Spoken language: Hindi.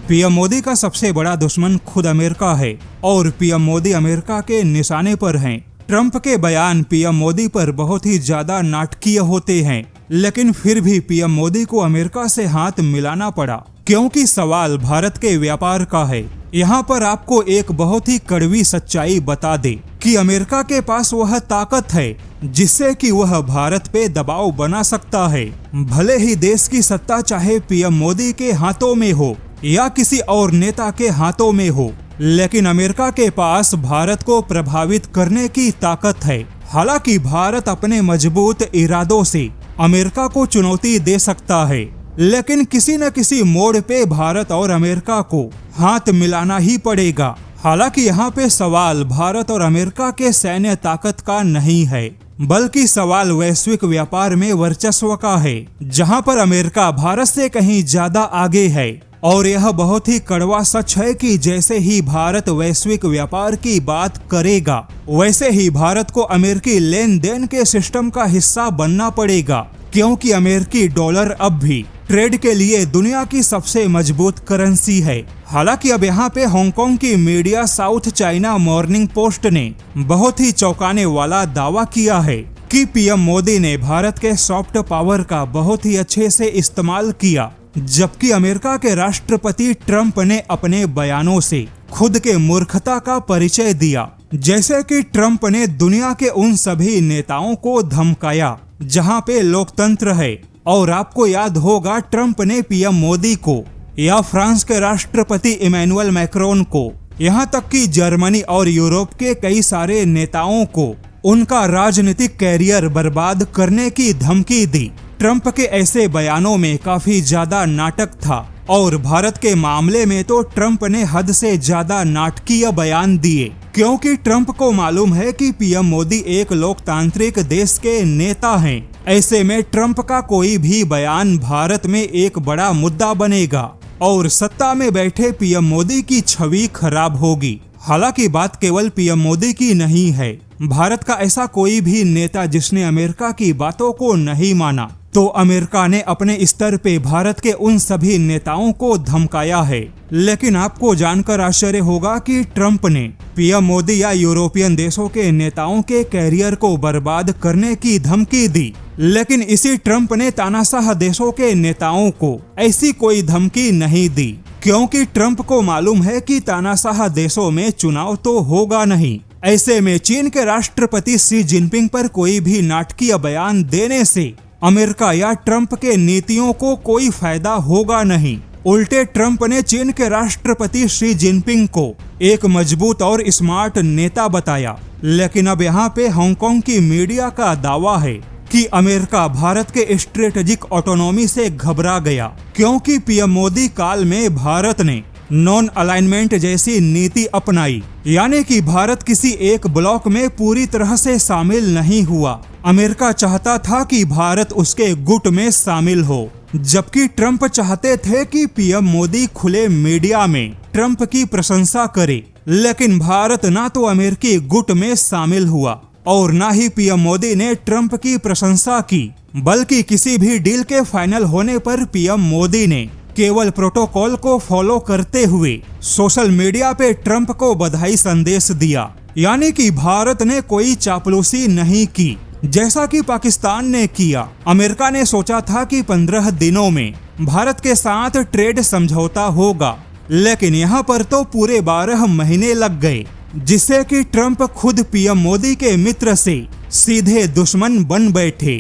पीएम मोदी का सबसे बड़ा दुश्मन खुद अमेरिका है और पीएम मोदी अमेरिका के निशाने पर हैं। ट्रंप के बयान पीएम मोदी पर बहुत ही ज्यादा नाटकीय होते हैं, लेकिन फिर भी पीएम मोदी को अमेरिका से हाथ मिलाना पड़ा, क्योंकि सवाल भारत के व्यापार का है। यहाँ पर आपको एक बहुत ही कड़वी सच्चाई बता दे कि अमेरिका के पास वह ताकत है जिससे कि वह भारत पे दबाव बना सकता है। भले ही देश की सत्ता चाहे पीएम मोदी के हाथों में हो या किसी और नेता के हाथों में हो, लेकिन अमेरिका के पास भारत को प्रभावित करने की ताकत है। हालांकि भारत अपने मजबूत इरादों से अमेरिका को चुनौती दे सकता है, लेकिन किसी न किसी मोड़ पे भारत और अमेरिका को हाथ मिलाना ही पड़ेगा। हालांकि यहाँ पे सवाल भारत और अमेरिका के सैन्य ताकत का नहीं है, बल्कि सवाल वैश्विक व्यापार में वर्चस्व का है, जहाँ पर अमेरिका भारत से कहीं ज्यादा आगे है। और यह बहुत ही कड़वा सच है कि जैसे ही भारत वैश्विक व्यापार की बात करेगा, वैसे ही भारत को अमेरिकी लेन देन के सिस्टम का हिस्सा बनना पड़ेगा, क्योंकि अमेरिकी डॉलर अब भी ट्रेड के लिए दुनिया की सबसे मजबूत करेंसी है। हालांकि अब यहाँ पे हांगकांग की media south China morning post ने बहुत ही चौंकाने वाला दावा किया है कि पीएम मोदी ने भारत के सॉफ्ट पावर का बहुत ही अच्छे से इस्तेमाल किया, जबकि अमेरिका के राष्ट्रपति ट्रंप ने अपने बयानों से खुद के मूर्खता का परिचय दिया। जैसे कि ट्रंप ने दुनिया के उन सभी नेताओं को धमकाया जहां पे लोकतंत्र है, और आपको याद होगा ट्रंप ने पीएम मोदी को या फ्रांस के राष्ट्रपति इमैनुअल मैक्रोन को, यहां तक कि जर्मनी और यूरोप के कई सारे नेताओं को उनका राजनीतिक कैरियर बर्बाद करने की धमकी दी। ट्रंप के ऐसे बयानों में काफी ज्यादा नाटक था, और भारत के मामले में तो ट्रंप ने हद से ज्यादा नाटकीय बयान दिए, क्योंकि ट्रंप को मालूम है कि पीएम मोदी एक लोकतांत्रिक देश के नेता हैं। ऐसे में ट्रंप का कोई भी बयान भारत में एक बड़ा मुद्दा बनेगा और सत्ता में बैठे पीएम मोदी की छवि खराब होगी। हालांकि बात केवल पीएम मोदी की नहीं है, भारत का ऐसा कोई भी नेता जिसने अमेरिका की बातों को नहीं माना, तो अमेरिका ने अपने स्तर पे भारत के उन सभी नेताओं को धमकाया है। लेकिन आपको जानकर आश्चर्य होगा कि ट्रंप ने पीएम मोदी या यूरोपियन देशों के नेताओं के कैरियर को बर्बाद करने की धमकी दी, लेकिन इसी ट्रंप ने तानाशाह देशों के नेताओं को ऐसी कोई धमकी नहीं दी, क्योंकि ट्रंप को मालूम है कि तानाशाह देशों में चुनाव तो होगा नहीं। ऐसे में चीन के राष्ट्रपति शी जिनपिंग पर कोई भी नाटकीय बयान देने से अमेरिका या ट्रंप के नीतियों को कोई फायदा होगा नहीं। उल्टे ट्रंप ने चीन के राष्ट्रपति शी जिनपिंग को एक मजबूत और स्मार्ट नेता बताया। लेकिन अब यहाँ पे हांगकांग की मीडिया का दावा है कि अमेरिका भारत के स्ट्रेटेजिक ऑटोनॉमी से घबरा गया, क्योंकि पीएम मोदी काल में भारत ने नॉन अलाइनमेंट जैसी नीति अपनाई, यानी कि भारत किसी एक ब्लॉक में पूरी तरह से शामिल नहीं हुआ। अमेरिका चाहता था कि भारत उसके गुट में शामिल हो, जबकि ट्रंप चाहते थे कि पीएम मोदी खुले मीडिया में ट्रंप की प्रशंसा करे। लेकिन भारत ना तो अमेरिकी गुट में शामिल हुआ और ना ही पीएम मोदी ने ट्रंप की प्रशंसा की, बल्कि किसी भी डील के फाइनल होने पर पीएम मोदी ने केवल प्रोटोकॉल को फॉलो करते हुए सोशल मीडिया पे ट्रंप को बधाई संदेश दिया। यानी कि भारत ने कोई चापलूसी नहीं की जैसा कि पाकिस्तान ने किया। अमेरिका ने सोचा था कि 15 दिनों में भारत के साथ ट्रेड समझौता होगा, लेकिन यहाँ पर तो पूरे 12 महीने लग गए, जिससे कि ट्रंप खुद पीएम मोदी के मित्र से सीधे दुश्मन बन बैठे।